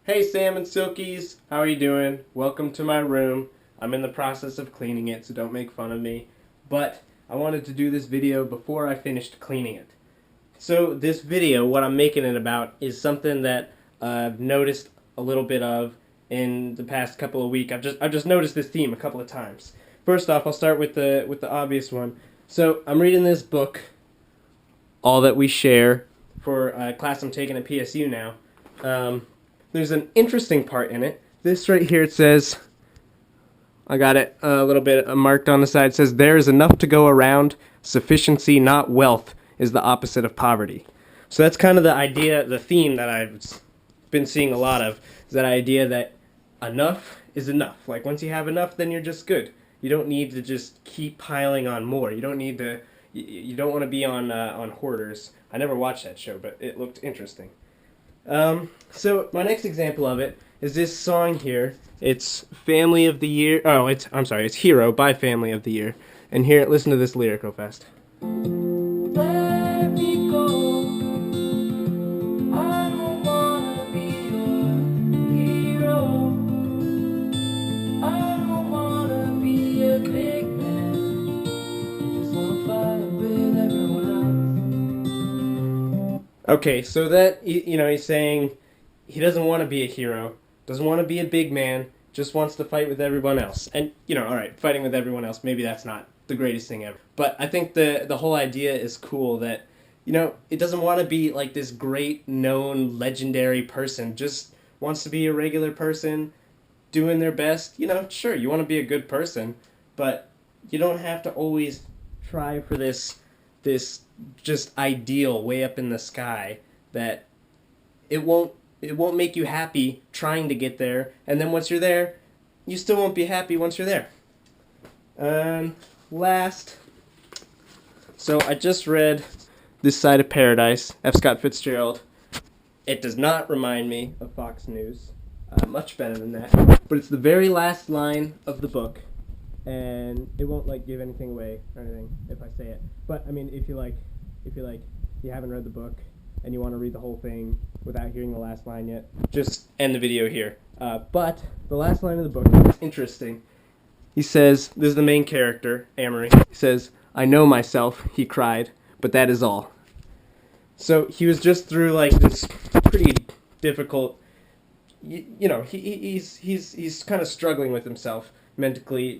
Hey Sam and Silkies, how are you doing? Welcome to my room. I'm in the process of cleaning it, so don't make fun of me. But I wanted to do this video before I finished cleaning it. So this video, what I'm making it about, is something that I've noticed a little bit of in the past couple of weeks. I've just noticed this theme a couple of times. First off, I'll start with the obvious one. So I'm reading this book, All That We Share, for a class I'm taking at PSU now. There's an interesting part in it. This right here, it says, I got it a little bit marked on the side. It says, there is enough to go around. Sufficiency, not wealth, is the opposite of poverty. So that's kind of the idea, the theme that I've been seeing a lot of, is that idea that enough is enough. Like once you have enough, then you're just good. You don't need to just keep piling on more. You don't need to, you don't want to be on Hoarders. I never watched that show, but it looked interesting. So my next example of it is this song here. It's Family of the Year. Oh, it's Hero by Family of the Year. And here, listen to this lyric real fast. Let me go. I don't wanna be your hero. I don't wanna be a big man. Just wanna fight with everyone else. Okay, so that, he's saying he doesn't want to be a hero, doesn't want to be a big man, just wants to fight with everyone else. And, alright, fighting with everyone else, maybe that's not the greatest thing ever. But I think the whole idea is cool that, it doesn't want to be like this great, known, legendary person, just wants to be a regular person, doing their best. Sure, you want to be a good person, but you don't have to always try for this just ideal way up in the sky that it won't make you happy trying to get there, and then once you're there, you still won't be happy once you're there. And last, so I just read This Side of Paradise, F. Scott Fitzgerald. It does not remind me of Fox News. Much better than that. But it's the very last line of the book, and it won't give anything away or anything if I say it. But I mean, if you haven't read the book and you want to read the whole thing without hearing the last line yet, just end the video here. But the last line of the book is interesting. He says, this is the main character, Amory. He says, "I know myself," he cried, "but that is all." So he was just through this pretty difficult. He's kind of struggling with himself mentally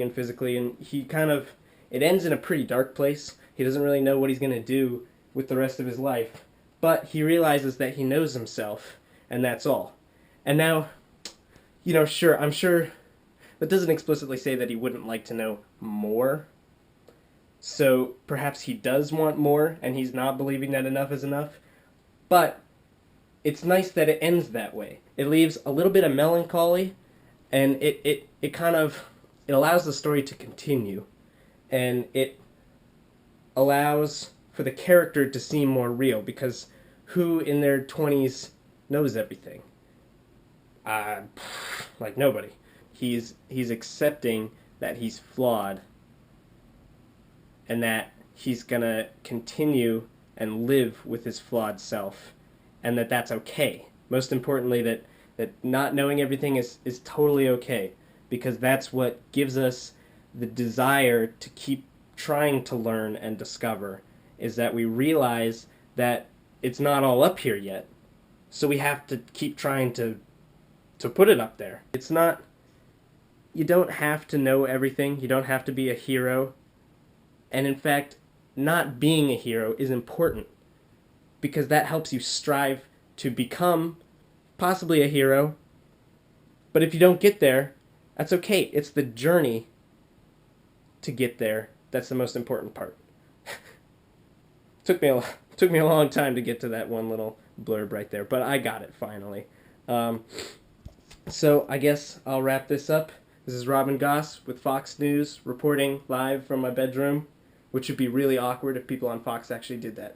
and physically, and it ends in a pretty dark place. He doesn't really know what he's gonna do with the rest of his life, but he realizes that he knows himself, and that's all. And now, sure, I'm sure that doesn't explicitly say that he wouldn't like to know more. So perhaps he does want more, and he's not believing that enough is enough. But it's nice that it ends that way. It leaves a little bit of melancholy, and it allows the story to continue, and it allows for the character to seem more real, because who in their 20s knows everything? Nobody. He's accepting that he's flawed, and that he's gonna continue and live with his flawed self, and that's okay. Most importantly, that not knowing everything is totally okay, because that's what gives us the desire to keep trying to learn and discover, is that we realize that it's not all up here yet, so we have to keep trying to put it up there. It's not, you don't have to know everything, you don't have to be a hero, and in fact, not being a hero is important, because that helps you strive to become possibly a hero. But if you don't get there, that's okay. It's the journey to get there that's the most important part. Took me a long time to get to that one little blurb right there, but I got it finally. So I guess I'll wrap this up. This is Robin Goss with Fox News, reporting live from my bedroom, which would be really awkward if people on Fox actually did that.